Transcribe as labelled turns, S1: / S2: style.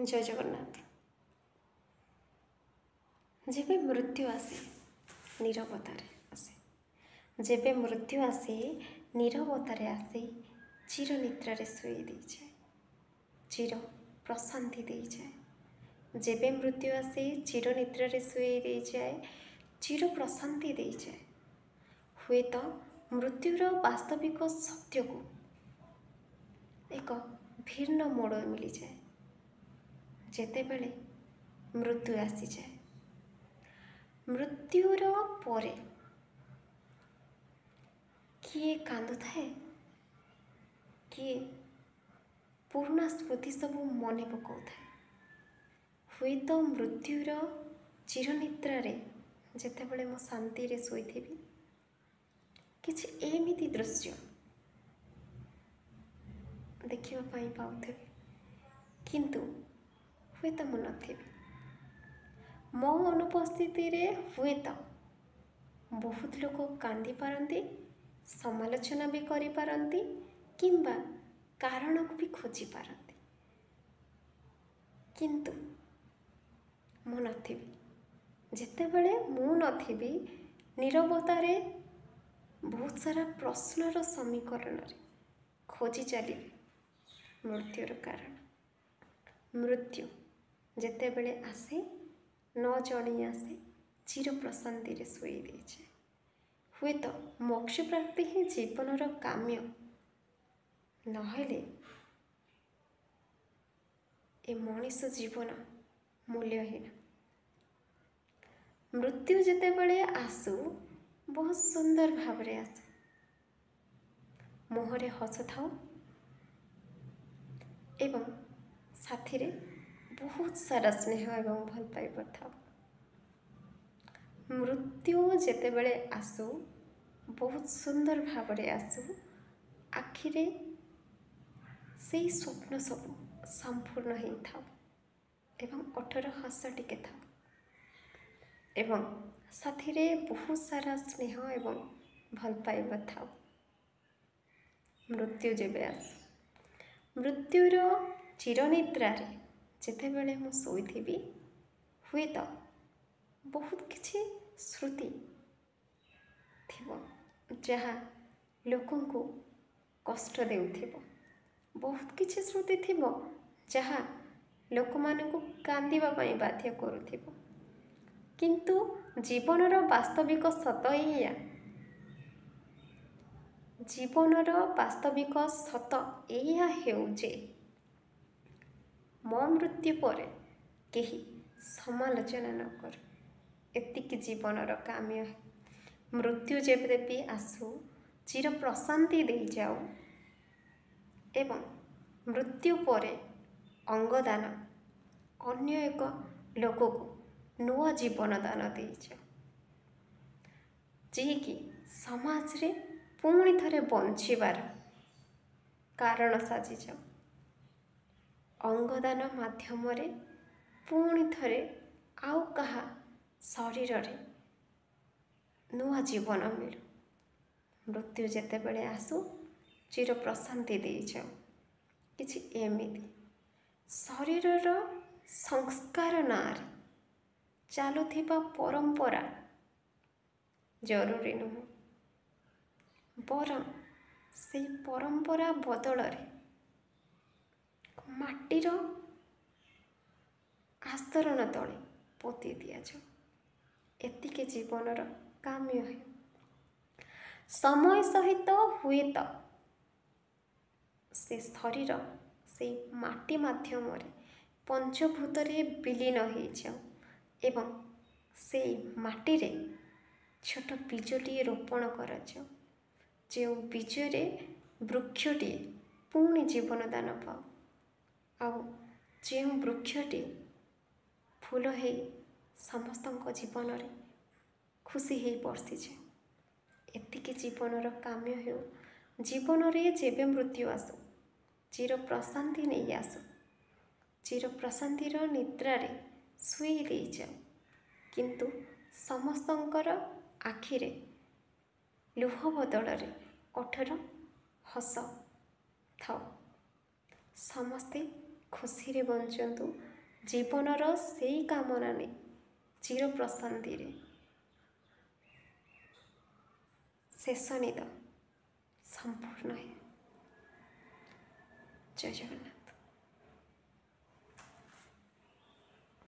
S1: जय जगन्नाथ। जेबे मृत्यु आसे नीरवतारे आसे, जेबे मृत्यु आसे नीरवतारे आसे, चिर निद्रारे शुई दे जाए, चिर प्रशांति दे जाए। जेबे मृत्यु आसे चिर निद्रारे शुई दे जाए, चिर प्रशांति दे जाए। हुए तो मृत्युर वास्तविक सत्य को एक भिन्न मोड़ मिली जाए। जेतेबेले मृत्यु आसी जाए, मृत्युर परे किए कांदु थाए, किए पुराना स्मृति सब मने पकाउ थाए। हुए तो मृत्युर चिरनिद्रारे जेतेबेले मो शांति रे शोइथिबी, किछि एमिति दृश्य देखिबा पाई पाउथिबी, किंतु हुए तो मु नथिबी। मो अनुपस्थिति रे हुए तो बहुत लोक कांदी पारती, समालोचना भी करि पारती, किंबा कारण को भी खोजी पारती, किंतु मु नथिबी। जेतेबेले मु नथिबी, नीरवतारे बहुत सारा प्रश्नर समीकरण खोजी चली मृत्युर कारण। मृत्यु जेतेबेले आसे न जणी आसे, चिर प्रशांति रे शुई दे जाए। हुए तो मोक्ष प्राप्ति ही जीवनर काम्य, नहेले ए मनीष जीवन मूल्यहीन। मृत्यु जेतेबेले आसु बहुत सुंदर भावरे आसे, मुहरे हस थाउ एवं साथी रे बहुत सारा स्नेह एवं भल पाइबा थाउ। मृत्यु जेतेबेले आसु बहुत सुंदर भावरे आसु, आखिरे से स्वप्न सब संपूर्ण ही थाउ एवं ओठर हस टिके थाउ एवं साथी रे बहुत सारा स्नेह एवं भल पाइबा थाउ। मृत्यु जेबे आसु, मृत्युर चिरनिद्रारे जेतेबेले मु शोइथिबी, हुए तो बहुत किछि श्रुति थिबो जहाँ लोकों को कष्ट देउथिबो। बहुत किछि श्रुति थिबो जहाँ लोक मानकु कांदिबा पई बाध्य करुथिबो, किंतु जीवनर वास्तविक सत एया। जीवनर वास्तविक सत एया हेउजे मो मृत्यु परे केही समालोचना न कर, एतिकी जीवनर काम्य है। मृत्यु जेबे भी आसु चिर प्रशांति दे जाऊ एवं मृत्यु परे अंगदान अन्य एक लोक को नुआ जीवन दान दे जाऊ, जी कि समाज रे पुणी थरे बंचिबार कारण साजी जाऊ। अंगदान माध्यम रे पुणी थरे आउ कहा शरीर रे नुआ जीवन मिलू। मृत्यु जेतेबेले आसु चिर प्रशांति दे जाऊ, किछि एमिति शरीरर संस्कार नारे चालुथिबा परंपरा जरूरी नुह, बरं से परंपरा बदलरे माटीर आस्तरण तले पोती दिया जाऊ, एतिके जीवनर काम्य है। समय सहित हुए तो से शरीर से माटी माध्यम पंचभूत विलीन हो जाऊ एवं से माटी रे छोट बीजटी रोपण कर जाऊ, जो बीजरे वृक्षटी पुणी जीवन दान पाऊ, आउ जो वृक्षटी फूल है समस्त जीवन रे खुशी है बर्षी जाए। एतिकी जीवनर काम्य हो। जीवन रे जेबे मृत्यु आसु चिर प्रशांति नहीं आसु, चिर प्रशांतिर निद्रारे शुई दे जाऊ, किंतु समस्तंकर आखिरे लुह बदलरे ओठर हस थाउ। समस्ते खुशी रे बंचंतु, ଜୀବନର ସେଇ କାମନା ନେଇ ଚିର ପ୍ରଶାନ୍ତିରେ ଶେଷ ନିଦ ସମ୍ପୂର୍ଣ୍ଣ ହୁଏ। ଜୟ ଜଗନ୍ନାଥ।